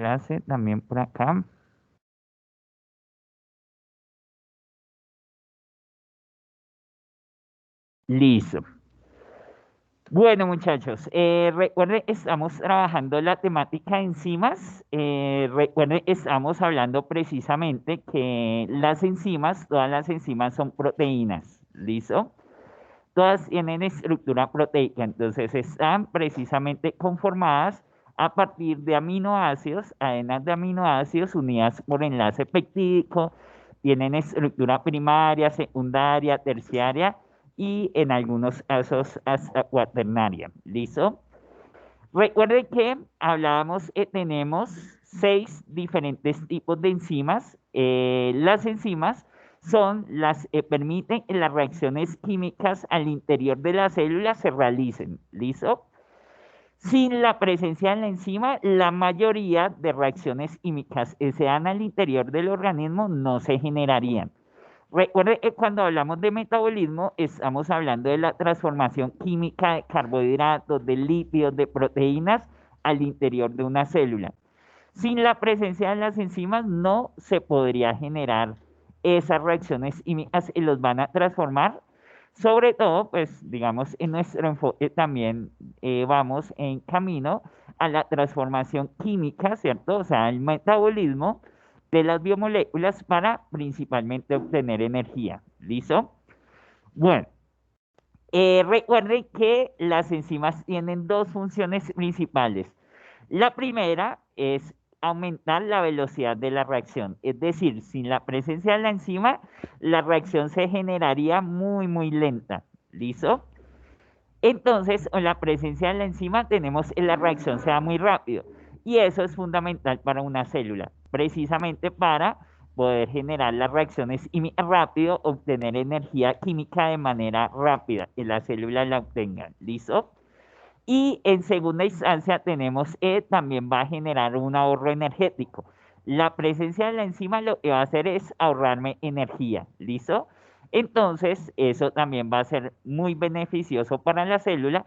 clase también por acá. Listo. Bueno, muchachos, recuerden, estamos trabajando la temática de enzimas. Recuerden, estamos hablando precisamente que las enzimas, todas las enzimas son proteínas. ¿Listo? Todas tienen estructura proteica, entonces están precisamente conformadas a partir de aminoácidos, cadenas de aminoácidos unidas por enlace peptídico, tienen estructura primaria, secundaria, terciaria y en algunos casos hasta cuaternaria. ¿Listo? Recuerden que hablábamos, tenemos 6 diferentes tipos de enzimas. Las enzimas son las que permiten que las reacciones químicas al interior de la célula se realicen. ¿Listo? Sin la presencia de la enzima, la mayoría de reacciones químicas que se dan al interior del organismo no se generarían. Recuerde que cuando hablamos de metabolismo, estamos hablando de la transformación química de carbohidratos, de lípidos, de proteínas al interior de una célula. Sin la presencia de las enzimas no se podría generar esas reacciones químicas y los van a transformar. Sobre todo, pues digamos, en nuestro enfoque también vamos en camino a la transformación química, ¿cierto? O sea, el metabolismo de las biomoléculas para principalmente obtener energía. ¿Listo? Bueno, recuerden que las enzimas tienen dos funciones principales. La primera es aumentar la velocidad de la reacción, es decir, sin la presencia de la enzima, la reacción se generaría muy, muy lenta. ¿Listo? Entonces, con la presencia de la enzima tenemos que la reacción sea muy rápido y eso es fundamental para una célula, precisamente para poder generar las reacciones rápido, obtener energía química de manera rápida, que la célula la obtenga. ¿Listo? Y en segunda instancia tenemos que también va a generar un ahorro energético. La presencia de la enzima lo que va a hacer es ahorrarme energía. ¿Listo? Entonces, eso también va a ser muy beneficioso para la célula,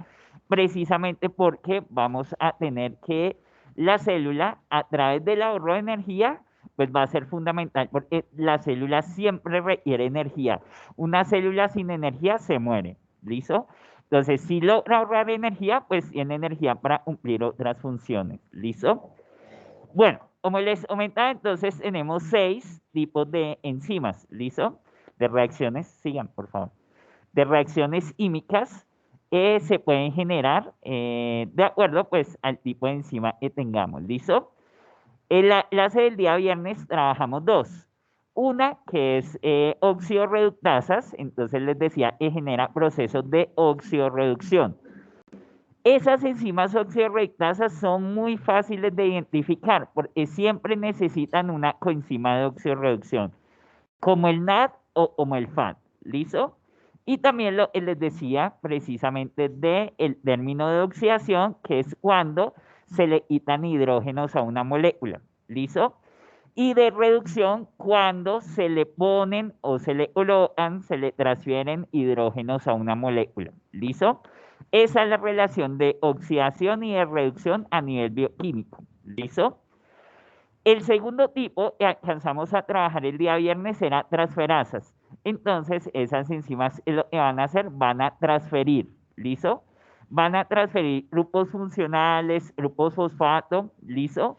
precisamente porque vamos a tener que la célula, a través del ahorro de energía, pues va a ser fundamental, porque la célula siempre requiere energía. Una célula sin energía se muere. ¿Listo? Entonces, si logra ahorrar energía, pues tiene energía para cumplir otras funciones. ¿Listo? Bueno, como les comentaba, entonces tenemos 6 tipos de enzimas. ¿Listo? De reacciones, sigan por favor. De reacciones químicas se pueden generar de acuerdo pues al tipo de enzima que tengamos. ¿Listo? En la clase del día viernes trabajamos dos. Una que es oxidorreductasas, entonces les decía que genera procesos de oxidorreducción. Esas enzimas oxidorreductasas son muy fáciles de identificar porque siempre necesitan una coenzima de oxidorreducción, como el NAD o como el FAD. ¿Listo? Y también lo que les decía precisamente del término de oxidación, que es cuando se le quitan hidrógenos a una molécula. ¿Listo? Y de reducción cuando se le ponen o se le colocan, se le transfieren hidrógenos a una molécula. ¿Listo? Esa es la relación de oxidación y de reducción a nivel bioquímico. ¿Listo? El segundo tipo que alcanzamos a trabajar el día viernes era transferasas. Entonces, esas enzimas lo que van a hacer, van a transferir. ¿Listo? Van a transferir grupos funcionales, grupos fosfato, ¿listo?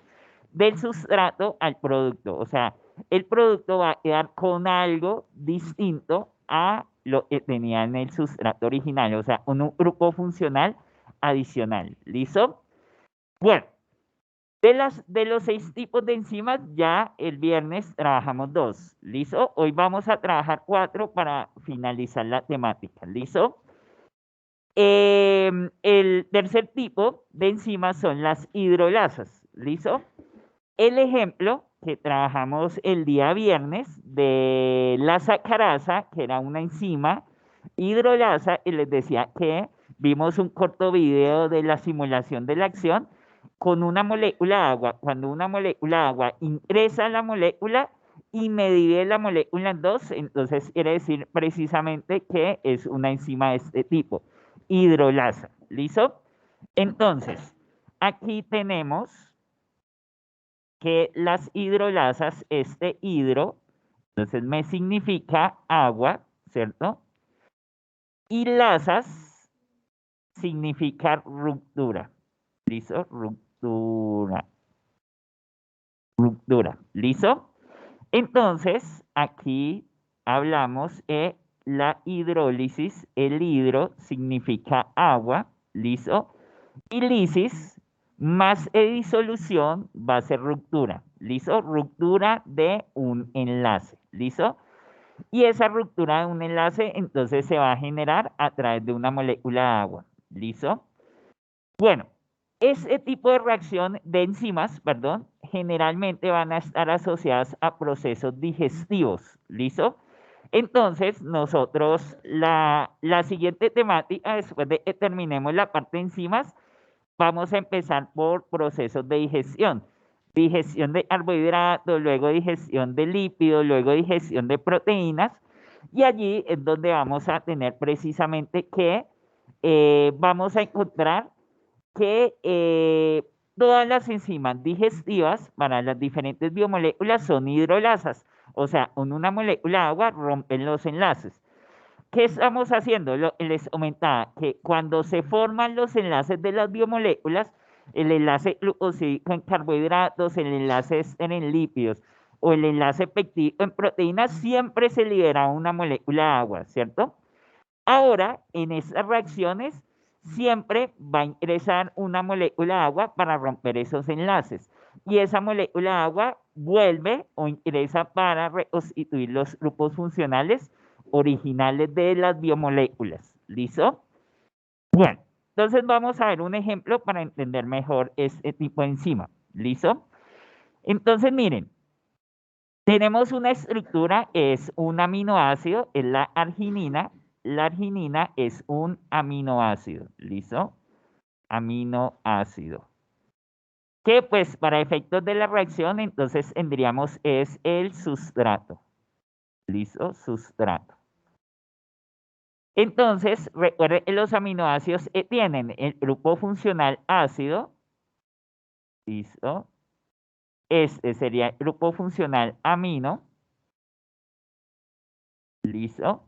Del sustrato al producto. O sea, el producto va a quedar con algo distinto a lo que tenía en el sustrato original. O sea, con un grupo funcional adicional. ¿Listo? Bueno, de los 6 tipos de enzimas, ya el viernes trabajamos dos. ¿Listo? Hoy vamos a trabajar cuatro para finalizar la temática. ¿Listo? El tercer tipo de enzimas son las hidrolasas. ¿Listo? El ejemplo que trabajamos el día viernes de la sacarasa, que era una enzima hidrolasa, y les decía que vimos un corto video de la simulación de la acción con una molécula de agua. Cuando una molécula de agua ingresa a la molécula y me divide la molécula en dos, entonces quiere decir precisamente que es una enzima de este tipo, hidrolasa. ¿Listo? Entonces, aquí tenemos que las hidrolasas, este hidro, entonces me significa agua, ¿cierto? Y lasas significa ruptura. ¿Listo? Ruptura. Ruptura. ¿Listo? Entonces, aquí hablamos de la hidrólisis. El hidro significa agua. ¿Listo? Y lisis más disolución va a ser ruptura. ¿Listo? Ruptura de un enlace. ¿Listo? Y esa ruptura de un enlace entonces se va a generar a través de una molécula de agua. ¿Listo? Bueno, ese tipo de reacción de enzimas, perdón, generalmente van a estar asociadas a procesos digestivos. ¿Listo? Entonces, nosotros, la siguiente temática, después de que terminemos la parte de enzimas, vamos a empezar por procesos de digestión. Digestión de carbohidratos, luego digestión de lípidos, luego digestión de proteínas. Y allí es donde vamos a tener precisamente que vamos a encontrar que todas las enzimas digestivas para las diferentes biomoléculas son hidrolasas. O sea, con una molécula de agua rompen los enlaces. ¿Qué estamos haciendo? Les comentaba que cuando se forman los enlaces de las biomoléculas, el enlace glucosídico en carbohidratos, el enlace en lípidos o el enlace peptídico en proteínas, siempre se libera una molécula de agua, ¿cierto? Ahora, en esas reacciones, siempre va a ingresar una molécula de agua para romper esos enlaces. Y esa molécula de agua vuelve o ingresa para reconstituir los grupos funcionales originales de las biomoléculas. ¿Listo? Bueno, entonces vamos a ver un ejemplo para entender mejor este tipo de enzima. ¿Listo? Entonces, miren, tenemos una estructura, es un aminoácido, es la arginina. La arginina es un aminoácido, ¿listo? Aminoácido. Que pues para efectos de la reacción, entonces tendríamos es el sustrato. ¿Listo? Sustrato. Entonces, recuerden que los aminoácidos tienen el grupo funcional ácido. ¿Listo? Este sería el grupo funcional amino. ¿Listo?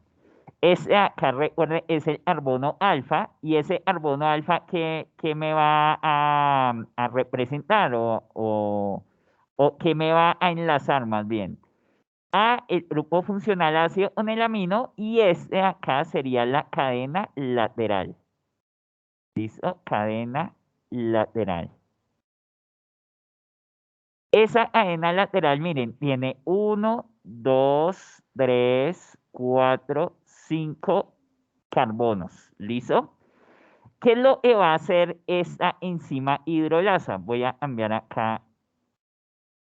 Ese acá, recuerden, es el carbono alfa, y ese carbono alfa que me va a representar o que me va a enlazar más bien a el grupo funcional ácido con el amino, y este acá sería la cadena lateral. ¿Listo? Cadena lateral. Esa cadena lateral, miren, tiene 1, 2, 3, 4, 5 carbonos. ¿Listo? ¿Qué es lo que va a hacer esta enzima hidrolasa? Voy a cambiar acá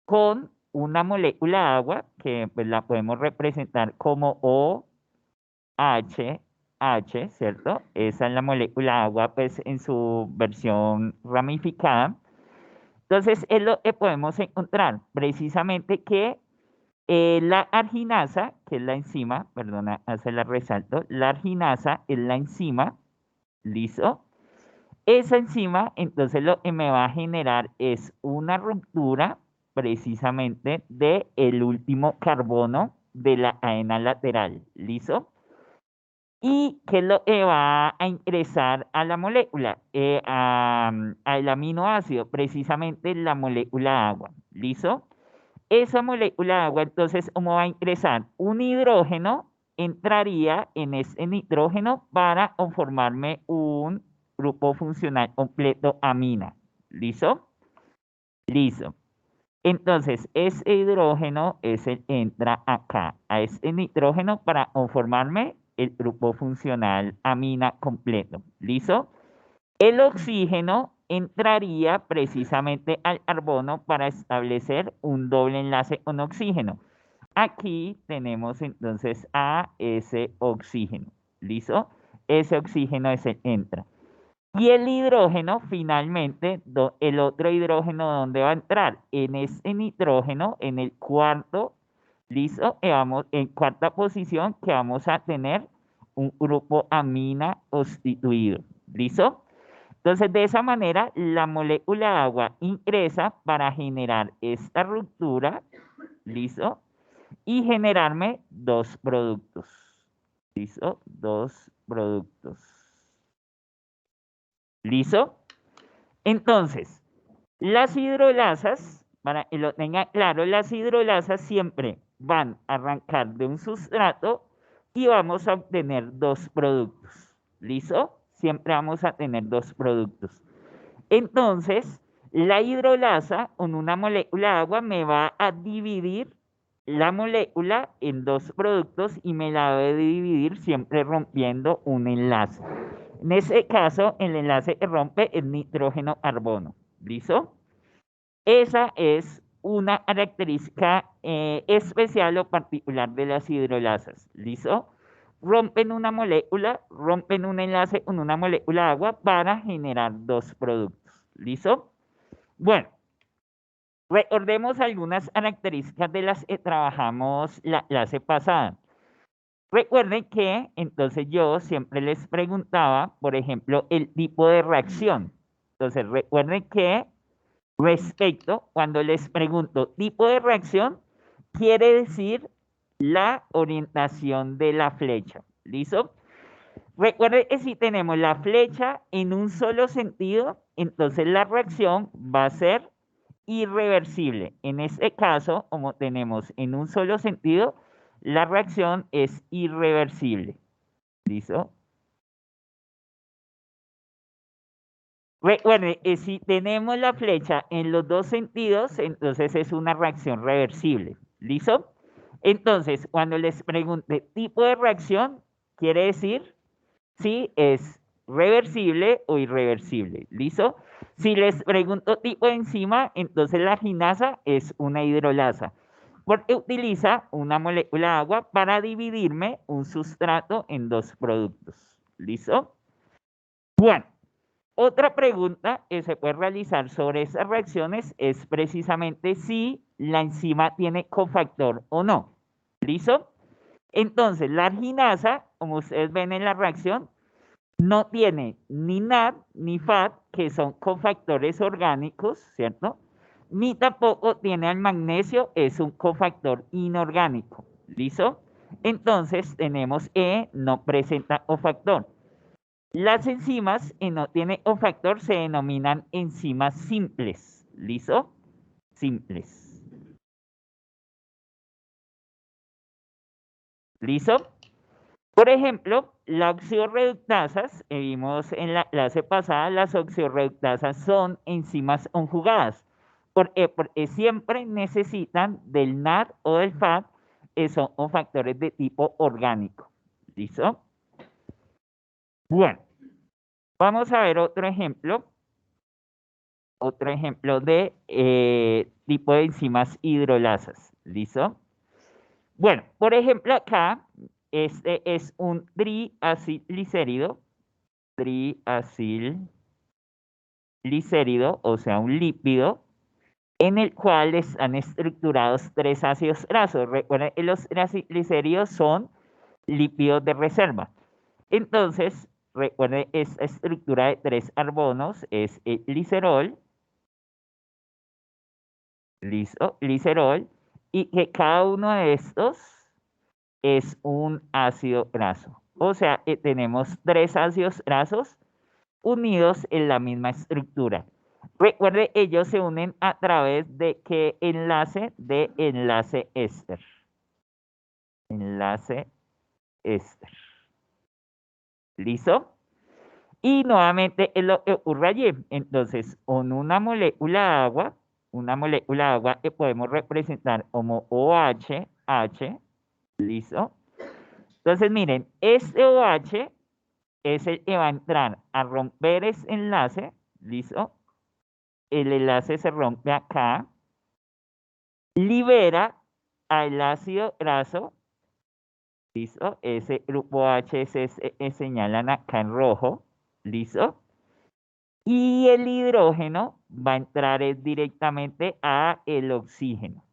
con una molécula de agua que pues, la podemos representar como OH, ¿cierto? Esa es la molécula de agua pues en su versión ramificada. Entonces es lo que podemos encontrar precisamente que la arginasa, que es la enzima, perdona, se la resalto, la arginasa es la enzima, ¿listo? Esa enzima, entonces lo que me va a generar es una ruptura precisamente del el último carbono de la cadena lateral. ¿Listo? ¿Y qué es lo que va a ingresar a la molécula? Al aminoácido, precisamente la molécula de agua. ¿Listo? Esa molécula de agua, entonces, ¿cómo va a ingresar? Un hidrógeno entraría en ese nitrógeno para conformarme un grupo funcional completo amina. ¿Listo? Listo. Entonces, ese hidrógeno entra acá, a este nitrógeno para conformarme el grupo funcional amina completo. ¿Listo? El oxígeno entraría precisamente al carbono para establecer un doble enlace con oxígeno. Aquí tenemos entonces a ese oxígeno. ¿Listo? Ese oxígeno entra. Y el hidrógeno, finalmente, el otro hidrógeno, ¿dónde va a entrar? En ese nitrógeno, en el cuarto, ¿listo? Vamos, en cuarta posición, que vamos a tener un grupo amina constituido. ¿Listo? Entonces, de esa manera, la molécula de agua ingresa para generar esta ruptura, ¿listo? Y generarme dos productos, ¿listo? Dos productos. ¿Listo? Entonces, las hidrolasas, para que lo tengan claro, las hidrolasas siempre van a arrancar de un sustrato y vamos a obtener dos productos. ¿Listo? Siempre vamos a tener dos productos. Entonces, la hidrolasa con una molécula de agua me va a dividir la molécula en dos productos y me la debe dividir siempre rompiendo un enlace. En ese caso, el enlace que rompe es nitrógeno-carbono. ¿Listo? Esa es una característica especial o particular de las hidrolasas. ¿Listo? Rompen una molécula, rompen un enlace con una molécula de agua para generar dos productos. ¿Listo? Bueno, recordemos algunas características de las que trabajamos la clase pasada. Recuerden que entonces yo siempre les preguntaba, por ejemplo, el tipo de reacción. Entonces, recuerden que respecto, cuando les pregunto tipo de reacción, quiere decir la orientación de la flecha. ¿Listo? Recuerden que si tenemos la flecha en un solo sentido, entonces la reacción va a ser irreversible. En este caso, como tenemos en un solo sentido, la reacción es irreversible. ¿Listo? Recuerden que si tenemos la flecha en los dos sentidos, entonces es una reacción reversible. ¿Listo? Entonces, cuando les pregunte tipo de reacción, quiere decir si es reversible o irreversible. ¿Listo? Si les pregunto tipo de enzima, entonces la ginasa es una hidrolasa, porque utiliza una molécula de agua para dividirme un sustrato en dos productos. ¿Listo? Bueno, otra pregunta que se puede realizar sobre esas reacciones es precisamente si la enzima tiene cofactor o no. ¿Listo? Entonces, la arginasa, como ustedes ven en la reacción, no tiene ni NAD ni FAD, que son cofactores orgánicos, ¿cierto? Ni tampoco tiene al magnesio, es un cofactor inorgánico. ¿Listo? Entonces, tenemos E, no presenta cofactor. Las enzimas que no tienen cofactor se denominan enzimas simples. ¿Listo? Simples. ¿Listo? Por ejemplo, las oxidorreductasas, vimos en la clase pasada, las oxidorreductasas son enzimas conjugadas. ¿Por qué? Porque siempre necesitan del NAD o del FAD, que son factores de tipo orgánico. ¿Listo? Bueno, vamos a ver otro ejemplo. Otro ejemplo de tipo de enzimas hidrolasas. ¿Listo? Bueno, por ejemplo, acá este es un triacilglicérido, o sea, un lípido, en el cual están estructurados tres ácidos grasos. Recuerden que los triacilglicéridos son lípidos de reserva. Entonces, recuerden, esta estructura de tres carbonos es el glicerol, listo, glicerol, y que cada uno de estos es un ácido graso. O sea, tenemos tres ácidos grasos unidos en la misma estructura. Recuerde, ellos se unen a través de qué enlace, de enlace éster. Enlace éster. ¿Listo? Y nuevamente es lo que ocurre allí. Entonces, con una molécula de agua, que podemos representar como OH, H, ¿listo? Entonces, miren, este OH es el que va a entrar a romper ese enlace, ¿listo? El enlace se rompe acá, libera al ácido graso, ¿listo? Ese grupo H se señalan acá en rojo, ¿listo? Y el hidrógeno va a entrar directamente a el oxígeno,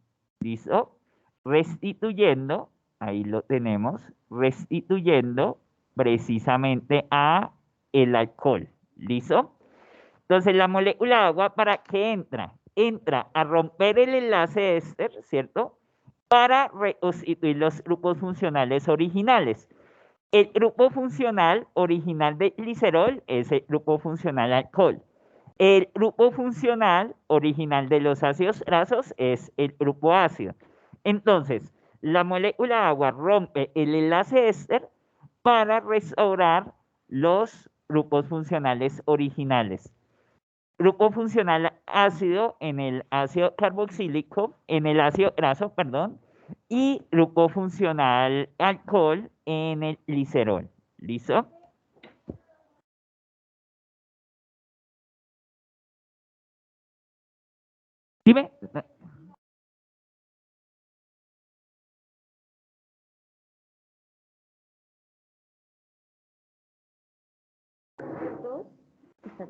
¿listo? Restituyendo, ahí lo tenemos, restituyendo precisamente a el alcohol, ¿listo? Entonces, la molécula de agua, ¿para qué entra? Entra a romper el enlace éster, ¿cierto? Para reconstituir los grupos funcionales originales. El grupo funcional original de glicerol es el grupo funcional alcohol. El grupo funcional original de los ácidos grasos es el grupo ácido. Entonces, la molécula de agua rompe el enlace éster para restaurar los grupos funcionales originales. Grupo funcional ácido en el ácido carboxílico, en el ácido graso, perdón, y grupo funcional alcohol en el glicerol. ¿Listo? Dime.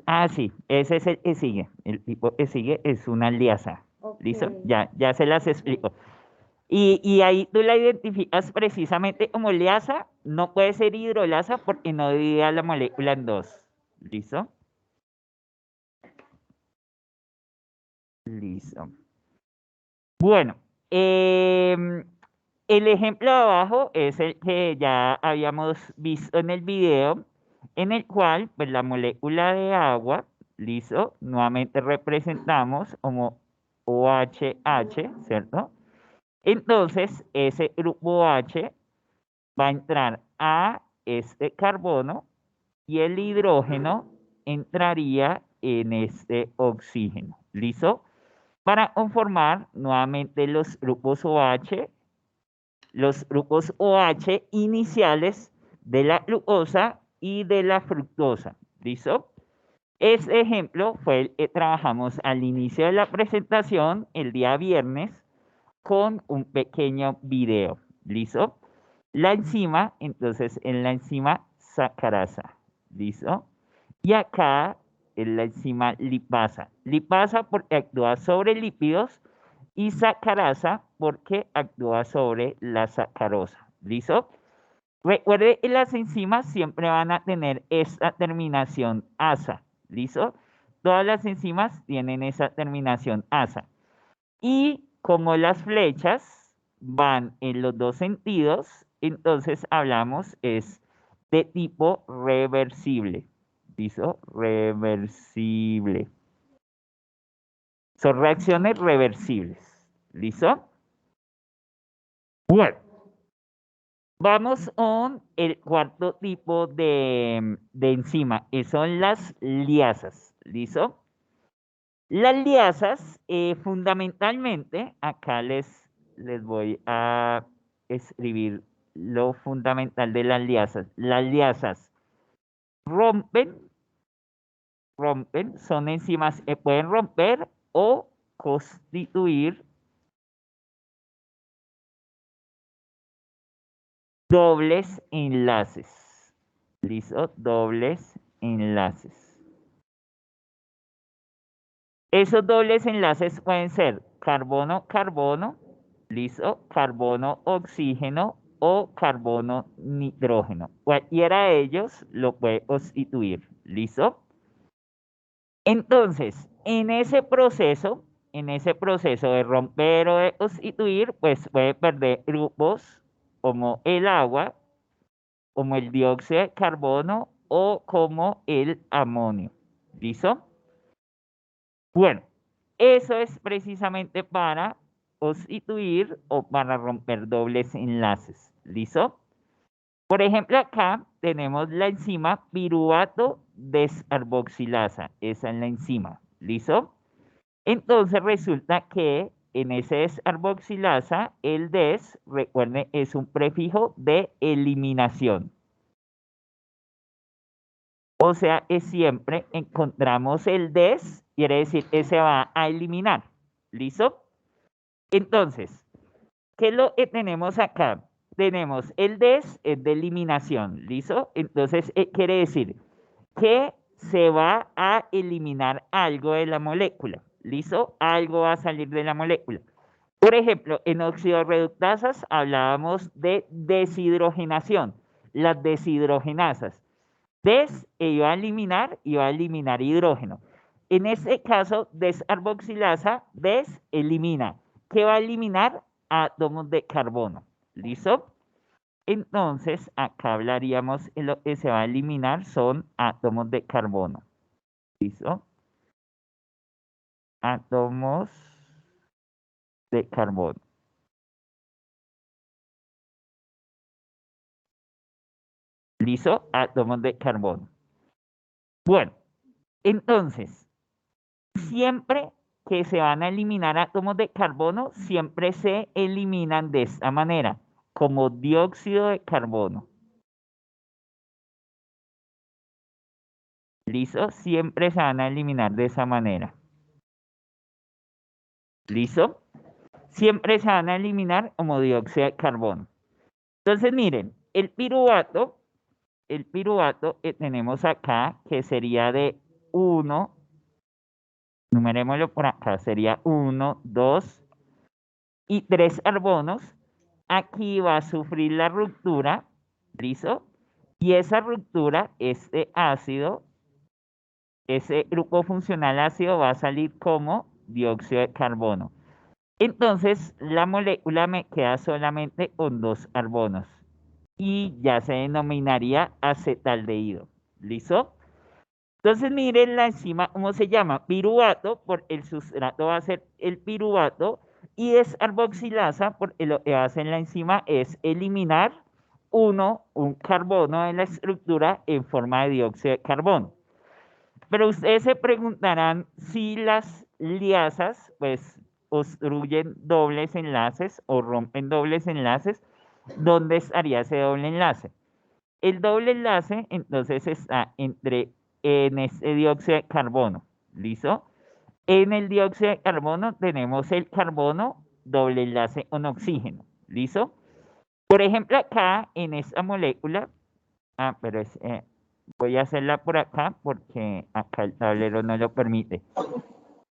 Ah, sí, ese es el que sigue. El tipo que sigue es una liasa. ¿Listo? Ok. Ya se las explico. Y ahí tú la identificas precisamente como liasa, no puede ser hidrolasa porque no divide la molécula en dos. ¿Listo? Listo. Bueno, el ejemplo de abajo es el que ya habíamos visto en el video, en el cual pues, la molécula de agua, listo, nuevamente representamos como OHH, ¿cierto? Entonces, ese grupo H va a entrar a este carbono y el hidrógeno entraría en este oxígeno, ¿listo? Para conformar nuevamente los grupos OH iniciales de la glucosa y de la fructosa. ¿Listo? Este ejemplo fue el que trabajamos al inicio de la presentación el día viernes con un pequeño video. ¿Listo? La enzima, entonces en la enzima sacarasa. ¿Listo? Y acá en la enzima lipasa. Lipasa porque actúa sobre lípidos y sacarasa porque actúa sobre la sacarosa. ¿Listo? Recuerde que las enzimas siempre van a tener esta terminación asa. ¿Listo? Todas las enzimas tienen esa terminación asa. Y como las flechas van en los dos sentidos, entonces hablamos es de tipo reversible. ¿Listo? Reversible. Son reacciones reversibles. ¿Listo? Bueno, vamos con el cuarto tipo de enzima, que son las liasas. ¿Listo? Las liasas, fundamentalmente, acá les voy a escribir lo fundamental de las liasas. Las liasas rompen, rompen, son enzimas que pueden romper o constituir dobles enlaces. ¿Listo? Dobles enlaces. Esos dobles enlaces pueden ser carbono-carbono, ¿listo? Carbono-oxígeno o carbono-nitrógeno. Cualquiera de ellos lo puede constituir, ¿listo? Entonces, en ese proceso de romper o de constituir, pues puede perder grupos como el agua, como el dióxido de carbono o como el amonio, ¿listo? Bueno, eso es precisamente para constituir o para romper dobles enlaces. ¿Listo? Por ejemplo, acá tenemos la enzima piruvato descarboxilasa. Esa es la enzima. ¿Listo? Entonces resulta que en ese descarboxilasa, el des, recuerden, es un prefijo de eliminación. O sea que siempre encontramos el des, quiere decir que se va a eliminar. ¿Listo? Entonces, ¿qué es lo que tenemos acá? Tenemos el des, es de eliminación. ¿Listo? Entonces, quiere decir que se va a eliminar algo de la molécula. ¿Listo? Algo va a salir de la molécula. Por ejemplo, en oxidorreductasas hablábamos de deshidrogenación, las deshidrogenasas. Iba a eliminar hidrógeno. En este caso, descarboxilasa, elimina. ¿Qué va a eliminar? Átomos de carbono. ¿Listo? Entonces, acá hablaríamos, lo que se va a eliminar son átomos de carbono. ¿Listo? Átomos de carbono. ¿Listo? Átomos de carbono. Bueno, entonces, siempre que se van a eliminar átomos de carbono, siempre se eliminan de esta manera, como dióxido de carbono. ¿Listo? Siempre se van a eliminar de esa manera. ¿Listo? Siempre se van a eliminar como dióxido de carbono. Entonces, miren, el piruvato que tenemos acá, que sería de 1, numerémoslo por acá, sería 1, 2 y 3 carbonos. Aquí va a sufrir la ruptura, ¿listo? Y esa ruptura, este ácido, ese grupo funcional ácido va a salir como dióxido de carbono. Entonces, la molécula me queda solamente con 2 carbonos y ya se denominaría acetaldehído. ¿Listo? Entonces, miren la enzima, ¿cómo se llama? Piruvato, por el sustrato va a ser el piruvato, y descarboxilasa, porque lo que hace en la enzima es eliminar un carbono de la estructura en forma de dióxido de carbono. Pero ustedes se preguntarán si las liasas, pues, obstruyen dobles enlaces o rompen dobles enlaces, ¿dónde estaría ese doble enlace? El doble enlace, entonces, está en este dióxido de carbono. ¿Listo? En el dióxido de carbono tenemos el carbono doble enlace con oxígeno. ¿Listo? Por ejemplo, acá en esta molécula, pero voy a hacerla por acá porque acá el tablero no lo permite.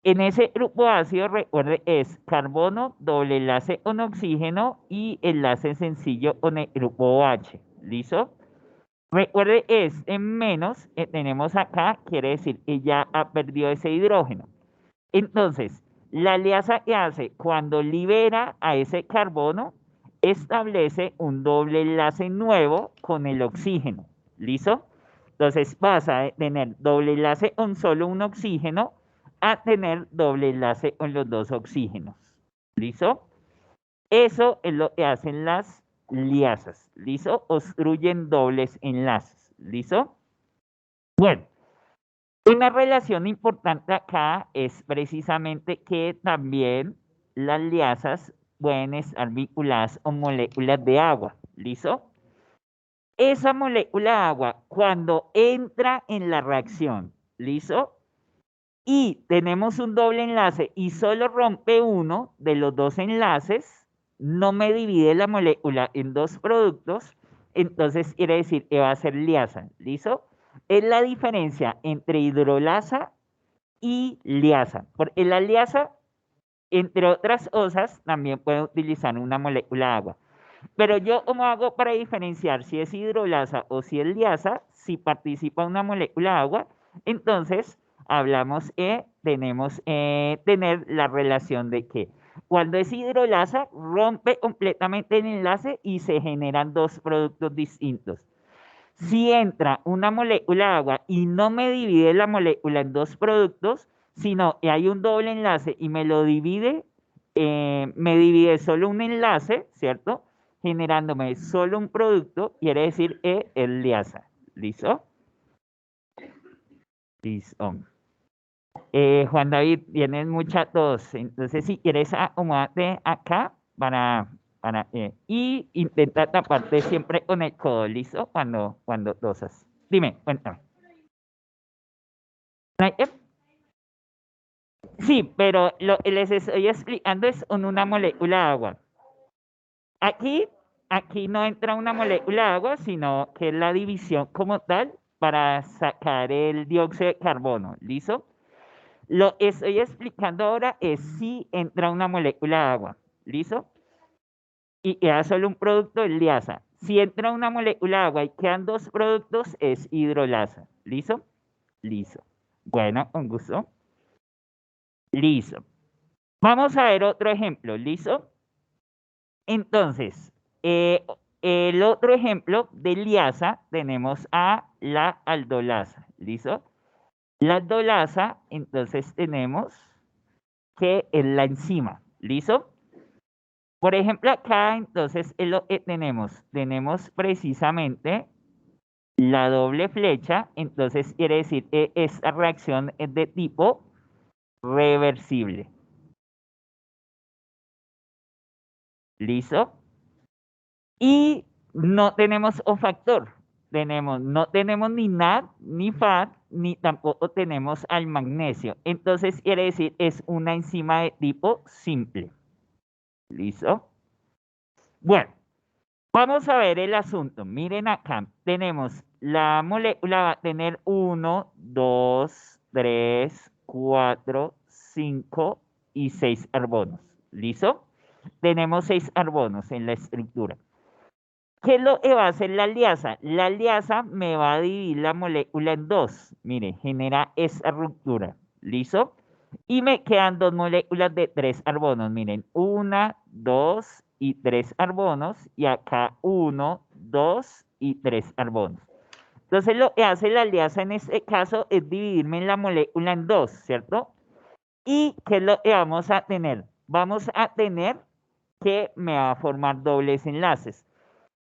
En ese grupo ácido, recuerde, es carbono, doble enlace con oxígeno y enlace sencillo con el grupo OH. ¿Listo? Recuerde, es en menos que tenemos acá, quiere decir que ya ha perdido ese hidrógeno. Entonces, la liasa que hace cuando libera a ese carbono, establece un doble enlace nuevo con el oxígeno. ¿Listo? Entonces pasa de tener doble enlace con solo un oxígeno a tener doble enlace con los dos oxígenos. ¿Listo? Eso es lo que hacen las liasas. ¿Listo? Obstruyen dobles enlaces. ¿Listo? Bueno, una relación importante acá es precisamente que también las liasas pueden estar vinculadas con moléculas de agua. ¿Listo? Esa molécula de agua, cuando entra en la reacción, ¿listo? Y tenemos un doble enlace y solo rompe uno de los dos enlaces, no me divide la molécula en dos productos, entonces quiere decir que va a ser liasa. ¿Listo? Es la diferencia entre hidrolasa y liasa. Porque la liasa, entre otras cosas, también puede utilizar una molécula de agua. Pero yo, ¿cómo hago para diferenciar si es hidrolasa o si es liasa? Si participa una molécula de agua, entonces hablamos, tenemos tener la relación de que cuando es hidrolasa, rompe completamente el enlace y se generan dos productos distintos. Si entra una molécula de agua y no me divide la molécula en dos productos, sino que hay un doble enlace y me divide solo un enlace, ¿cierto? Generándome solo un producto, quiere decir que es liasa. ¿Listo? Listo. Juan David, tienes mucha tos, entonces si quieres acomódate acá y intenta taparte siempre con el codo, ¿listo? Cuando tosas. Dime, cuéntame. Sí, pero lo que les estoy explicando es con una molécula de agua. Aquí, aquí no entra una molécula de agua, sino que es la división como tal para sacar el dióxido de carbono. ¿Listo? Lo que estoy explicando ahora es si entra una molécula de agua. ¿Listo? Y queda solo un producto, es liasa. Si entra una molécula de agua y quedan dos productos, es hidrolasa. ¿Listo? Listo. Bueno, con gusto. Listo. Vamos a ver otro ejemplo, ¿listo? Entonces, el otro ejemplo de liasa tenemos a la aldolasa, ¿listo? La aldolasa, entonces tenemos que es la enzima, ¿listo? Por ejemplo, acá entonces es lo que tenemos precisamente la doble flecha, entonces quiere decir que esta reacción es de tipo reversible, ¿listo? Y no tenemos cofactor. No tenemos ni NAD, ni FAD, ni tampoco tenemos al magnesio. Entonces quiere decir es una enzima de tipo simple. ¿Listo? Bueno, vamos a ver el asunto. Miren acá. Tenemos la molécula va a tener 1, 2, 3, 4, 5 y 6 carbonos. ¿Listo? Tenemos 6 carbonos en la estructura. ¿Qué es lo que va a hacer la liasa? La liasa me va a dividir la molécula en dos. Mire, genera esa ruptura. ¿Listo? Y me quedan dos moléculas de 3 carbonos. Miren, 1, 2 y 3 carbonos. Y acá 1, 2 y 3 carbonos. Entonces lo que hace la liasa en este caso es dividirme en la molécula en dos, ¿cierto? ¿Y qué es lo que vamos a tener? Vamos a tener que me va a formar dobles enlaces.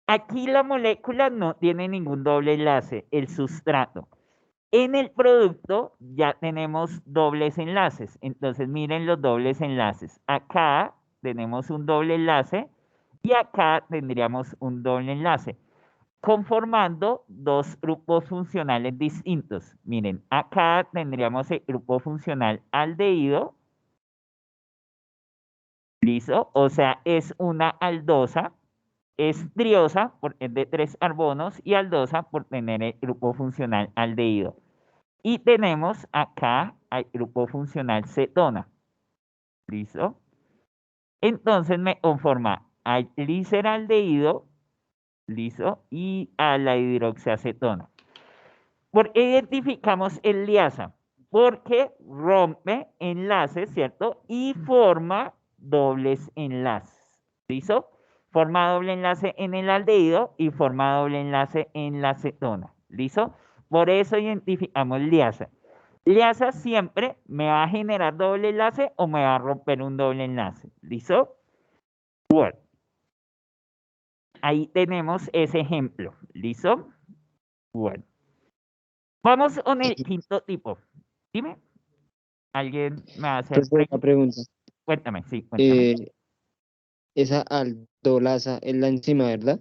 Aquí la molécula no tiene ningún doble enlace, el sustrato. En el producto ya tenemos dobles enlaces. Entonces miren los dobles enlaces. Acá tenemos un doble enlace y acá tendríamos un doble enlace, conformando dos grupos funcionales distintos. Miren, acá tendríamos el grupo funcional aldehído, ¿listo? O sea, es una aldosa. Es triosa porque es de 3 carbonos y aldosa por tener el grupo funcional aldehído. Y tenemos acá el grupo funcional cetona. ¿Listo? Entonces me conforma al gliceraldehído, ¿listo? Y a la hidroxiacetona. ¿Por qué identificamos el liasa? Porque rompe enlaces, ¿cierto? Y forma dobles enlaces. ¿Listo? Forma doble enlace en el aldehído y forma doble enlace en la cetona. ¿Listo? Por eso identificamos liasa. Liasa siempre me va a generar doble enlace o me va a romper un doble enlace. ¿Listo? Bueno, ahí tenemos ese ejemplo. ¿Listo? Bueno. Vamos con el Y quinto tipo. Dime, ¿alguien me va a hacer entonces la preguntas? pregunta, Cuéntame, sí, cuéntame. eh, esa aldolasa es la enzima, ¿verdad?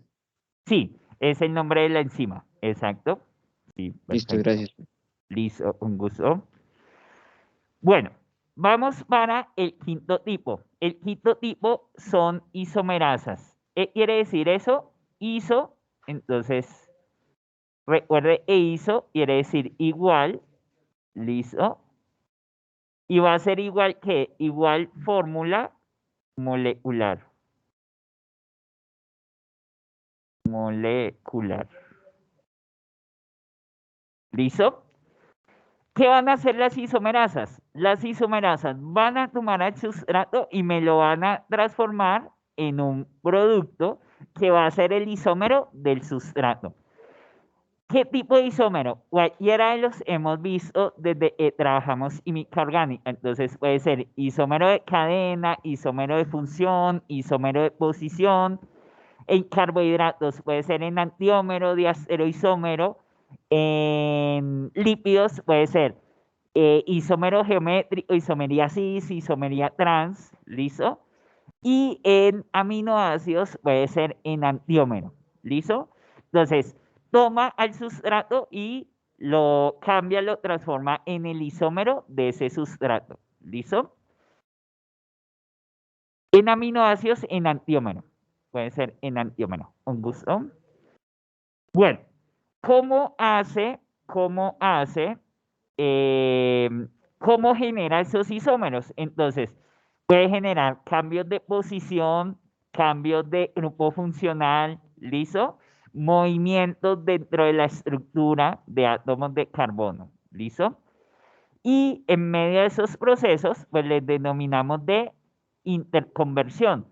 Sí, es el nombre de la enzima. Exacto. Sí, Listo, perfecto. gracias. Listo, un gusto. Bueno, vamos para el quinto tipo. El quinto tipo son isomerasas. ¿Qué quiere decir eso? Iso, entonces, recuerde, iso quiere decir igual, listo. Y va a ser igual que, igual fórmula molecular. Molecular. ¿Listo? ¿Qué van a hacer las isomerasas? Las isomerasas van a tomar el sustrato y me lo van a transformar en un producto que va a ser el isómero del sustrato. ¿Qué tipo de isómero? Cualquiera de los hemos visto desde que trabajamos química orgánica. Entonces puede ser isómero de cadena, isómero de función, isómero de posición. En carbohidratos puede ser en antiómero, diastereoisómero. En lípidos puede ser isómero geométrico, isomería cis, isomería trans, ¿listo? Y en aminoácidos puede ser en antiómero, ¿listo? Entonces, toma al sustrato y lo cambia, lo transforma en el isómero de ese sustrato, ¿listo? En aminoácidos, en antiómero. Puede ser en antiómero. Un gusto. Bueno, cómo hace, eh, cómo genera esos isómeros? Entonces, puede generar cambios de posición, cambios de grupo funcional, ¿listo? Movimientos dentro de la estructura de átomos de carbono, ¿listo? Y en medio de esos procesos, pues les denominamos de interconversión.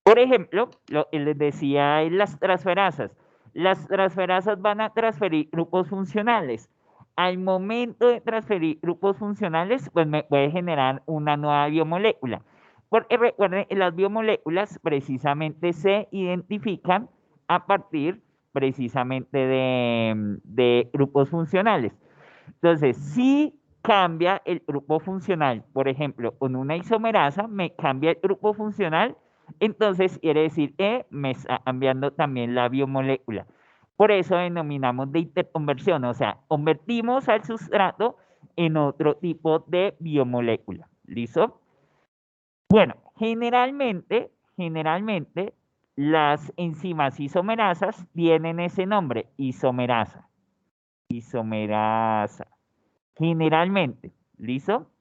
Por ejemplo, lo que les decía en las transferasas. Las transferasas van a transferir grupos funcionales. Al momento de transferir grupos funcionales, pues me puede generar una nueva biomolécula. Porque recuerden, las biomoléculas precisamente se identifican a partir precisamente de grupos funcionales. Entonces, si cambia el grupo funcional, por ejemplo, con una isomerasa, me cambia el grupo funcional, entonces quiere decir que me está cambiando también la biomolécula. Por eso denominamos de interconversión, o sea, convertimos al sustrato en otro tipo de biomolécula. ¿Listo? Bueno, generalmente las enzimas isomerasas tienen ese nombre, isomerasa, isomerasa, generalmente, ¿listo?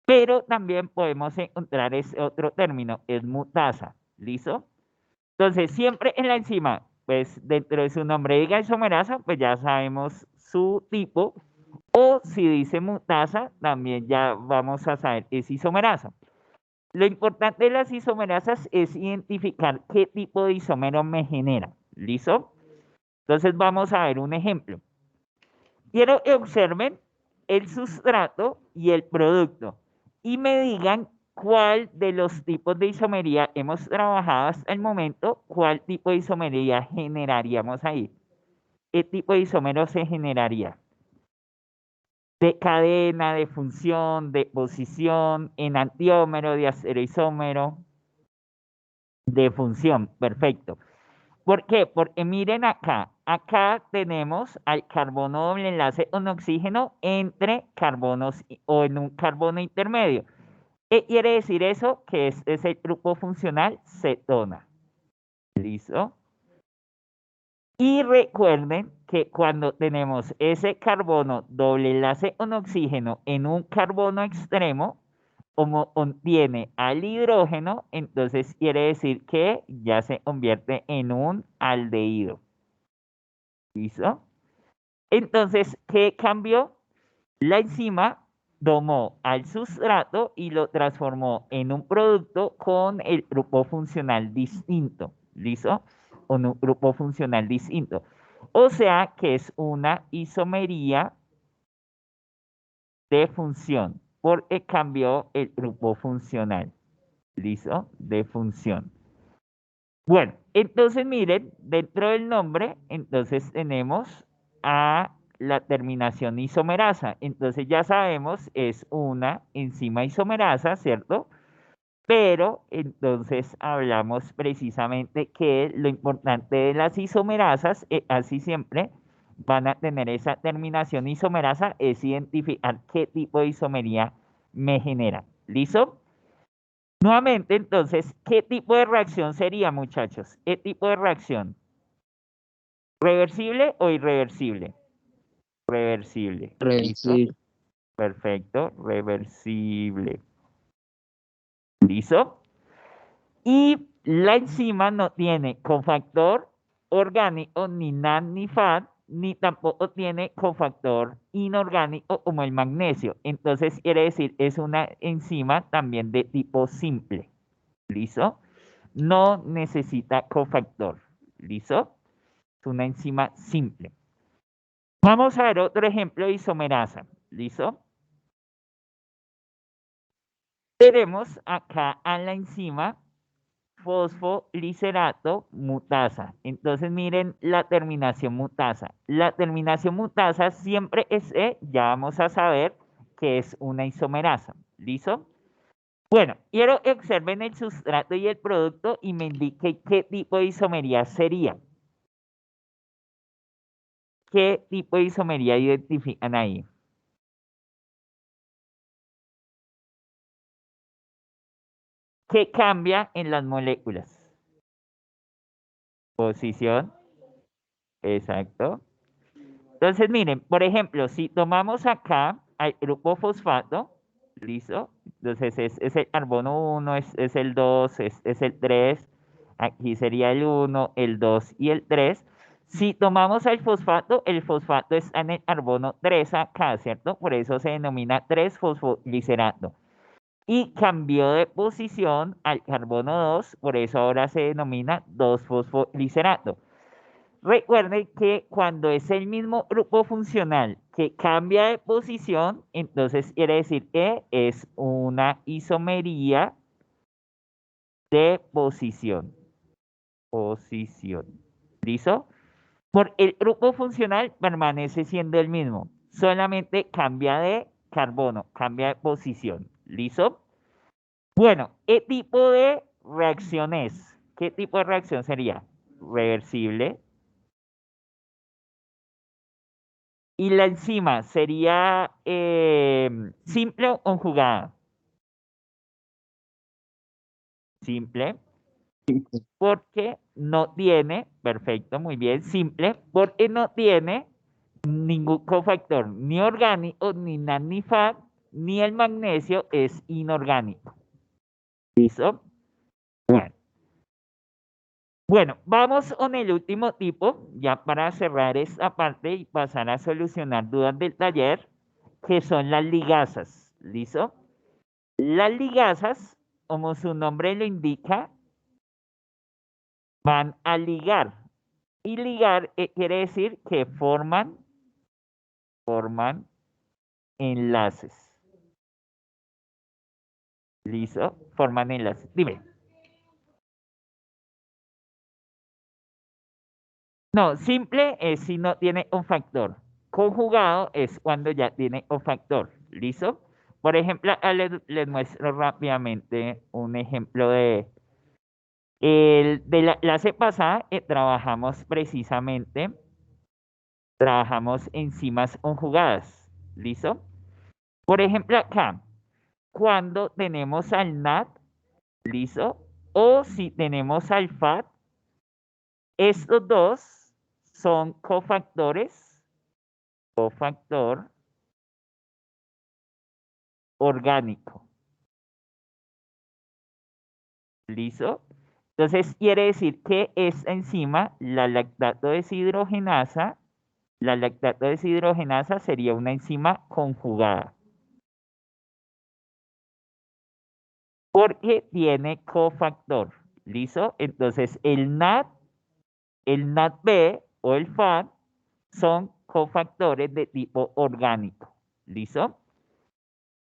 Pero también podemos encontrar ese otro término, es mutasa, ¿listo? Entonces, siempre en la enzima, pues dentro de su nombre diga isomerasa, pues ya sabemos su tipo, o si dice mutasa, también ya vamos a saber es isomerasa. Lo importante de las isomerasas es identificar qué tipo de isómero me genera. ¿Listo? Entonces vamos a ver un ejemplo. Quiero que observen el sustrato y el producto y me digan cuál de los tipos de isomería hemos trabajado hasta el momento, cuál tipo de isomería generaríamos ahí. ¿Qué tipo de isómero se generaría? De cadena, de función, de posición, enantiómero, de asteroisómero, de función, perfecto. ¿Por qué? Porque miren acá, acá tenemos al carbono doble enlace con oxígeno entre carbonos o en un carbono intermedio. ¿Qué quiere decir eso? Que este es el grupo funcional cetona. ¿Listo? Y recuerden que cuando tenemos ese carbono doble enlace con oxígeno en un carbono extremo, como contiene al hidrógeno, entonces quiere decir que ya se convierte en un aldehído. ¿Listo? Entonces, ¿qué cambió? La enzima tomó al sustrato y lo transformó en un producto con el grupo funcional distinto. ¿Listo? Con un grupo funcional distinto. O sea que es una isomería de función, porque cambió el grupo funcional. ¿Listo? De función. Bueno, entonces miren, dentro del nombre, entonces tenemos a la terminación isomerasa. Entonces ya sabemos, es una enzima isomerasa, ¿cierto? Pero entonces hablamos precisamente que lo importante de las isomerasas, así siempre van a tener esa terminación isomerasa, es identificar qué tipo de isomería me genera. ¿Listo? Nuevamente, entonces, ¿qué tipo de reacción sería, muchachos? ¿Qué tipo de reacción? ¿Reversible o irreversible? Reversible. ¿Listo? Reversible. Perfecto, reversible. ¿Listo? Y la enzima no tiene cofactor orgánico, ni NAD ni FAD, ni tampoco tiene cofactor inorgánico como el magnesio. Entonces, quiere decir, es una enzima también de tipo simple. ¿Listo? No necesita cofactor. ¿Listo? Es una enzima simple. Vamos a ver otro ejemplo de isomerasa. ¿Listo? Tenemos acá a la enzima fosfoliserato mutasa. Entonces miren la terminación mutasa. La terminación mutasa siempre es E, ya vamos a saber que es una isomerasa. ¿Listo? Bueno, quiero que observen el sustrato y el producto y me indique qué tipo de isomería sería. ¿Qué tipo de isomería identifican ahí? ¿Qué cambia en las moléculas? Posición, exacto. Entonces, miren, por ejemplo, si tomamos acá al grupo fosfato, ¿listo? Entonces es el carbono 1, es el 2, es el 3. Aquí sería el 1, el 2 y el 3. Si tomamos el fosfato está en el carbono 3 acá, ¿cierto? Por eso se denomina 3-fosfoglicerano. Y cambió de posición al carbono 2, por eso ahora se denomina 2-fosfoglicerano. Recuerden que cuando es el mismo grupo funcional que cambia de posición, entonces quiere decir que es una isomería de posición. Posición. ¿Listo? Por el grupo funcional permanece siendo el mismo, solamente cambia de carbono, cambia de posición. ¿Listo? Bueno, ¿qué tipo de reacción es? ¿Qué tipo de reacción sería? Reversible. ¿Y la enzima sería simple o conjugada? Simple, porque no tiene, perfecto, muy bien, simple, porque no tiene ningún cofactor, ni orgánico, ni NAD, ni FAD, ni el magnesio es inorgánico. ¿Listo? Bueno. Bueno, vamos con el último tipo, ya para cerrar esta parte y pasar a solucionar dudas del taller, que son las ligazas. ¿Listo? Las ligazas, como su nombre lo indica, van a ligar. Y ligar quiere decir que forman enlaces. ¿Listo? Forman enlaces. Dime. No, simple es si no tiene un factor. Conjugado es cuando ya tiene un factor. ¿Listo? Por ejemplo, les muestro rápidamente un ejemplo de la clase pasada. Trabajamos precisamente, trabajamos enzimas conjugadas. ¿Listo? Por ejemplo, acá, cuando tenemos al NAT, ¿listo? O si tenemos al FAT, estos dos son cofactores, cofactor orgánico. ¿Listo? Entonces quiere decir que esta enzima, la lactato deshidrogenasa sería una enzima conjugada. Porque tiene cofactor. ¿Listo? Entonces el NADP o el FAD son cofactores de tipo orgánico. ¿Listo?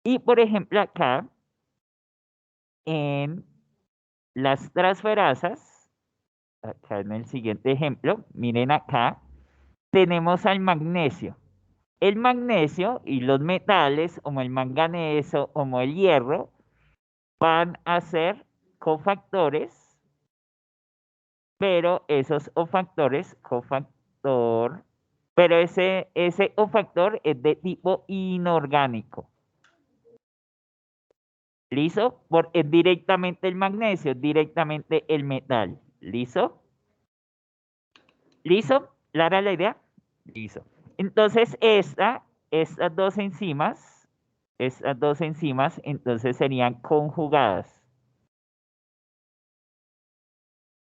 Y por ejemplo acá, en las transferasas, acá en el siguiente ejemplo, miren acá, tenemos al magnesio. El magnesio y los metales, como el manganeso, como el hierro, van a ser cofactores, pero esos cofactor, pero ese cofactor es de tipo inorgánico. ¿Listo? Porque es directamente el magnesio, directamente el metal. ¿Listo? ¿Listo? ¿Clara la idea? Listo. Entonces, estas dos enzimas, entonces serían conjugadas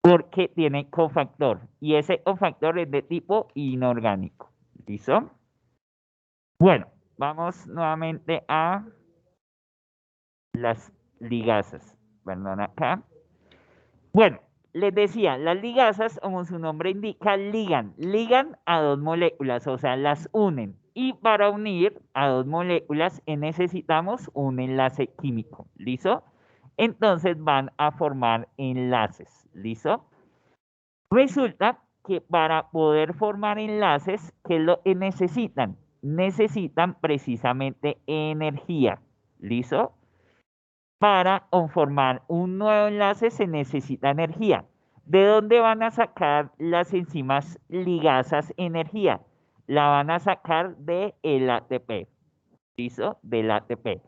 porque tienen cofactor y ese cofactor es de tipo inorgánico. ¿Listo? Bueno, vamos nuevamente a las ligazas. Perdón acá. Bueno, les decía, las ligazas, como su nombre indica, ligan a dos moléculas, o sea, las unen. Y para unir a dos moléculas necesitamos un enlace químico, ¿listo? Entonces van a formar enlaces, ¿listo? Resulta que para poder formar enlaces, ¿qué es lo que necesitan? Necesitan precisamente energía, ¿listo? Para conformar un nuevo enlace se necesita energía. ¿De dónde van a sacar las enzimas ligasas energía? La van a sacar del ATP. ¿Listo? Del ATP.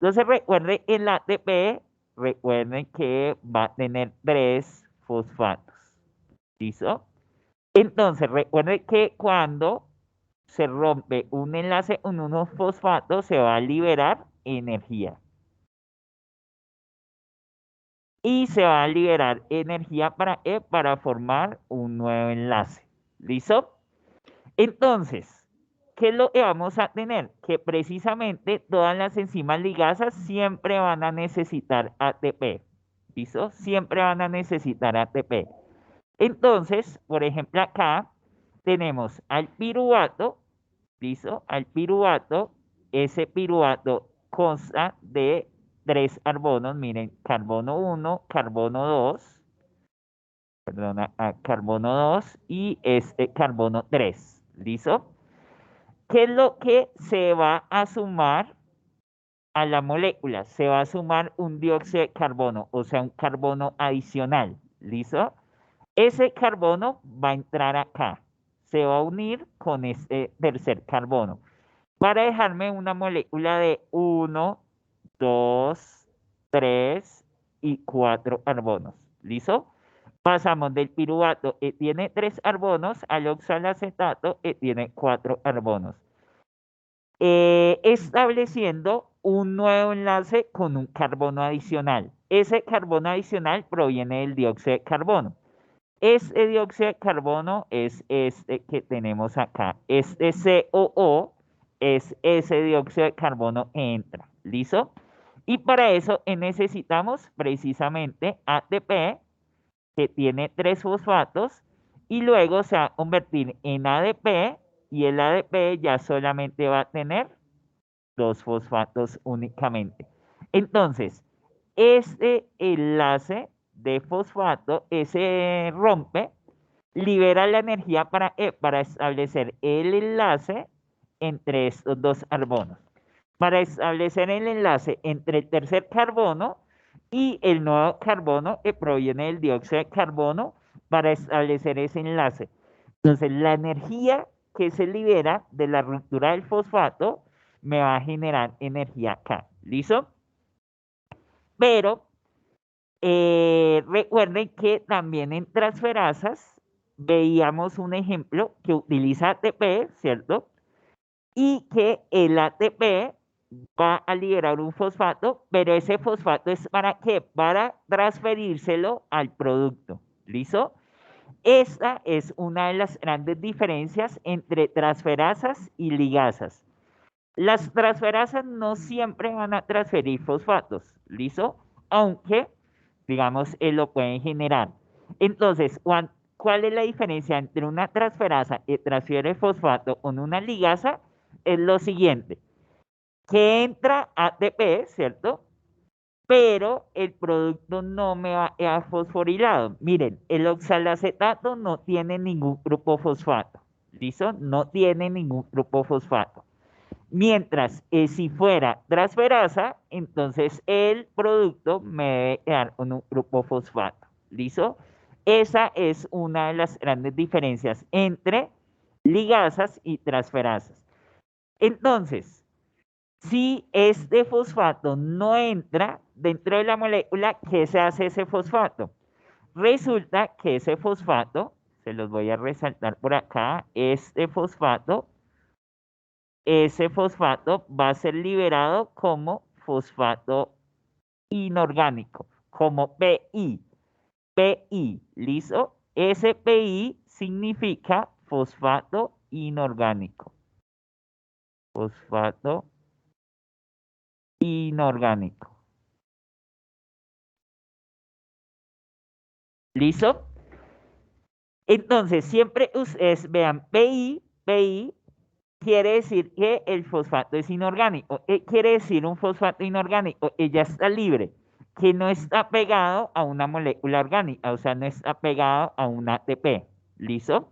Entonces recuerden, el ATP, recuerden que va a tener 3 fosfatos. ¿Listo? Entonces recuerden que cuando se rompe un enlace con unos fosfatos se va a liberar energía. Y se va a liberar energía para formar un nuevo enlace. ¿Listo? Entonces, ¿qué es lo que vamos a tener? Que precisamente todas las enzimas ligasas siempre van a necesitar ATP. ¿Listo? Siempre van a necesitar ATP. Entonces, por ejemplo, acá tenemos al piruvato, ¿listo? Al piruvato, ese piruvato consta de 3 carbonos, miren, carbono 1, carbono 2, perdona, carbono 2 y este carbono 3, ¿listo? ¿Qué es lo que se va a sumar a la molécula? Se va a sumar un dióxido de carbono, o sea, un carbono adicional, ¿listo? Ese carbono va a entrar acá, se va a unir con este tercer carbono para dejarme una molécula de 1, 2, 3 y 4 carbonos. ¿Listo? Pasamos del piruvato que tiene 3 carbonos al oxalacetato que tiene 4 carbonos. Estableciendo un nuevo enlace con un carbono adicional. Ese carbono adicional proviene del dióxido de carbono. Este dióxido de carbono es este que tenemos acá. Este COO es ese dióxido de carbono que entra. ¿Listo? Y para eso necesitamos precisamente ATP, que tiene 3 fosfatos, y luego se va a convertir en ADP, y el ADP ya solamente va a tener 2 fosfatos únicamente. Entonces, este enlace de fosfato, ese rompe, libera la energía para establecer el enlace entre estos 2 carbonos. Para establecer el enlace entre el tercer carbono y el nuevo carbono que proviene del dióxido de carbono, para establecer ese enlace. Entonces, la energía que se libera de la ruptura del fosfato me va a generar energía acá. ¿Listo? Pero recuerden que también en transferasas veíamos un ejemplo que utiliza ATP, ¿cierto? Y que el ATP va a liberar un fosfato, pero ese fosfato es ¿para qué? Para transferírselo al producto. ¿Listo? Esta es una de las grandes diferencias entre transferasas y ligasas. Las transferasas no siempre van a transferir fosfatos, ¿listo? Aunque, digamos, lo pueden generar. Entonces, ¿cuál es la diferencia entre una transferasa que transfiere fosfato con una ligasa? Es lo siguiente, que entra ATP, ¿cierto? Pero el producto no me va a fosforilado. Miren, el oxalacetato no tiene ningún grupo fosfato, ¿listo? No tiene ningún grupo fosfato. Mientras si fuera transferasa, entonces el producto me debe quedar con un grupo fosfato. ¿Listo? Esa es una de las grandes diferencias entre ligasas y transferasas. Entonces, si este fosfato no entra dentro de la molécula, ¿qué se hace ese fosfato? Resulta que ese fosfato, se los voy a resaltar por acá, este fosfato, ese fosfato va a ser liberado como fosfato inorgánico, como PI. PI, ¿listo? Ese PI significa fosfato inorgánico. Fosfato inorgánico. ¿Listo? Entonces, siempre ustedes vean PI quiere decir que el fosfato es inorgánico. ¿Qué quiere decir un fosfato inorgánico? Ya está libre, que no está pegado a una molécula orgánica, o sea, no está pegado a un ATP. ¿Listo?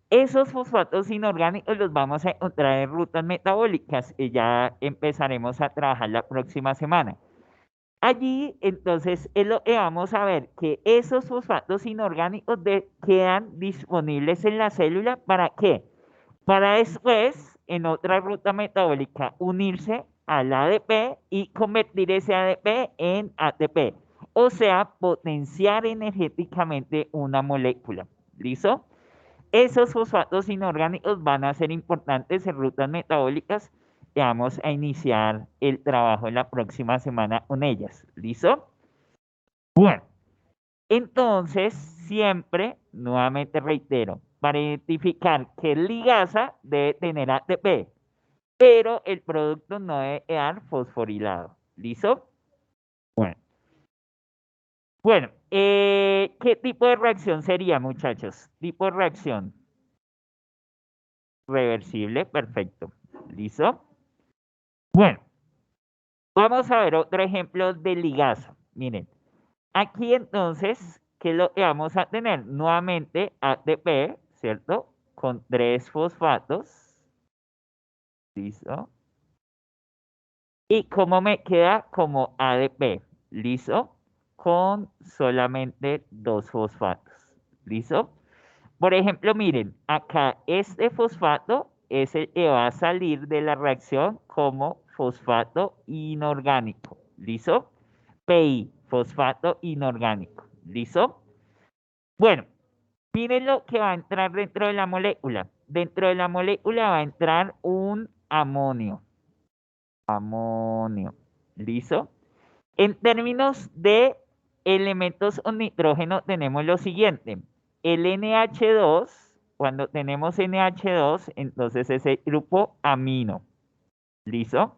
Esos fosfatos inorgánicos los vamos a encontrar en rutas metabólicas y ya empezaremos a trabajar la próxima semana. Allí, entonces, es lo que vamos a ver, que esos fosfatos inorgánicos quedan disponibles en la célula. ¿Para qué? Para después, en otra ruta metabólica, unirse al ADP y convertir ese ADP en ATP. O sea, potenciar energéticamente una molécula. ¿Listo? Esos fosfatos inorgánicos van a ser importantes en rutas metabólicas y vamos a iniciar el trabajo en la próxima semana con ellas. ¿Listo? Bueno, entonces siempre, nuevamente reitero, para identificar que es ligasa debe tener ATP, pero el producto no debe dar fosforilado. ¿Listo? Bueno. Bueno, ¿qué tipo de reacción sería, muchachos? Tipo de reacción reversible, perfecto. ¿Listo? Bueno, vamos a ver otro ejemplo de ligasa. Miren, aquí entonces, ¿qué es lo que vamos a tener? Nuevamente ATP, ¿cierto? Con 3 fosfatos. ¿Listo? ¿Y cómo me queda? Como ADP. ¿Listo? Con solamente 2 fosfatos. ¿Listo? Por ejemplo, miren, acá este fosfato es el que va a salir de la reacción como fosfato inorgánico. ¿Listo? PI, fosfato inorgánico. ¿Listo? Bueno, miren lo que va a entrar dentro de la molécula. Dentro de la molécula va a entrar un amonio. Amonio. ¿Listo? En términos de elementos o nitrógeno tenemos lo siguiente. El NH2, cuando tenemos NH2, entonces es el grupo amino. ¿Listo?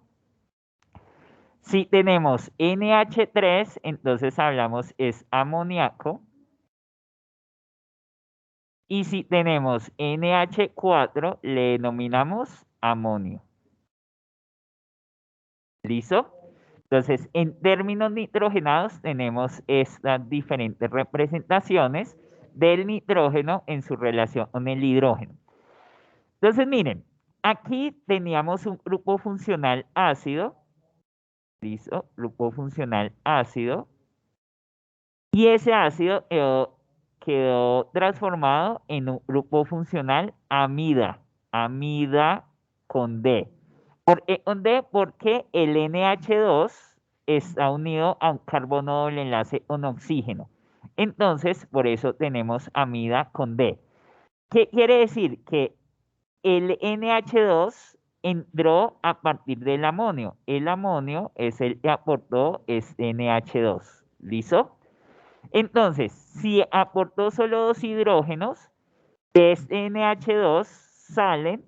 Si tenemos NH3, entonces hablamos es amoníaco. Y si tenemos NH4, le denominamos amonio. ¿Listo? Entonces, en términos nitrogenados tenemos estas diferentes representaciones del nitrógeno en su relación con el hidrógeno. Entonces, miren, aquí teníamos un grupo funcional ácido, ¿listo? Grupo funcional ácido, y ese ácido quedó transformado en un grupo funcional amida, amida con D. ¿Por qué con D? Porque el NH2 está unido a un carbono doble enlace con oxígeno. Entonces, por eso tenemos amida con D. ¿Qué quiere decir? Que el NH2 entró a partir del amonio. El amonio es el que aportó este NH2. ¿Listo? Entonces, si aportó solo 2 hidrógenos, de este NH2 salen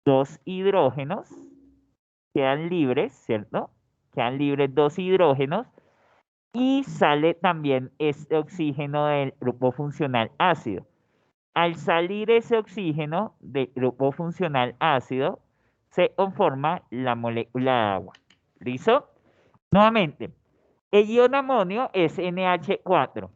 2 hidrógenos, quedan libres, ¿cierto? Quedan libres 2 hidrógenos y sale también este oxígeno del grupo funcional ácido. Al salir ese oxígeno del grupo funcional ácido, se conforma la molécula de agua. ¿Listo? Nuevamente, el ion amonio es NH4.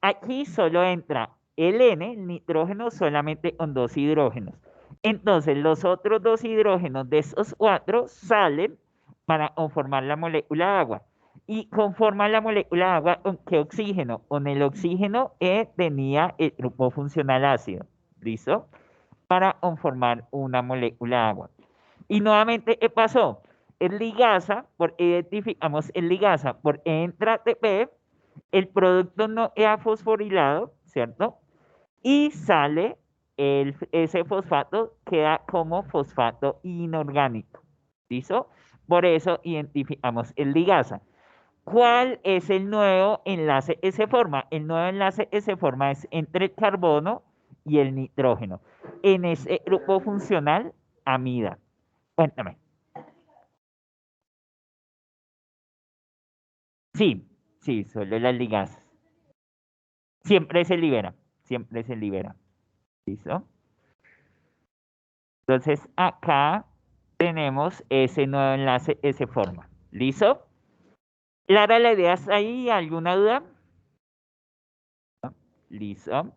Aquí solo entra el N, el nitrógeno, solamente con 2 hidrógenos. Entonces, los otros 2 hidrógenos de esos 4 salen para conformar la molécula de agua. Y conforman la molécula de agua con qué oxígeno. Con el oxígeno que tenía el grupo funcional ácido. ¿Listo? Para conformar una molécula de agua. Y nuevamente, ¿qué pasó? Es ligasa, identificamos el ligasa por entra ATP, el producto no queda fosforilado, ¿cierto? Y sale ese fosfato, queda como fosfato inorgánico. ¿Listo? Por eso identificamos el ligasa. ¿Cuál es el nuevo enlace que se forma? El nuevo enlace que se forma es entre el carbono y el nitrógeno. En ese grupo funcional, amida. Cuéntame. Sí, sí, solo las ligasas. Siempre se libera, siempre se libera. ¿Listo? Entonces acá tenemos ese nuevo enlace que se forma. ¿Listo? ¿Clara la idea está ahí? ¿Alguna duda? ¿No? ¿Listo?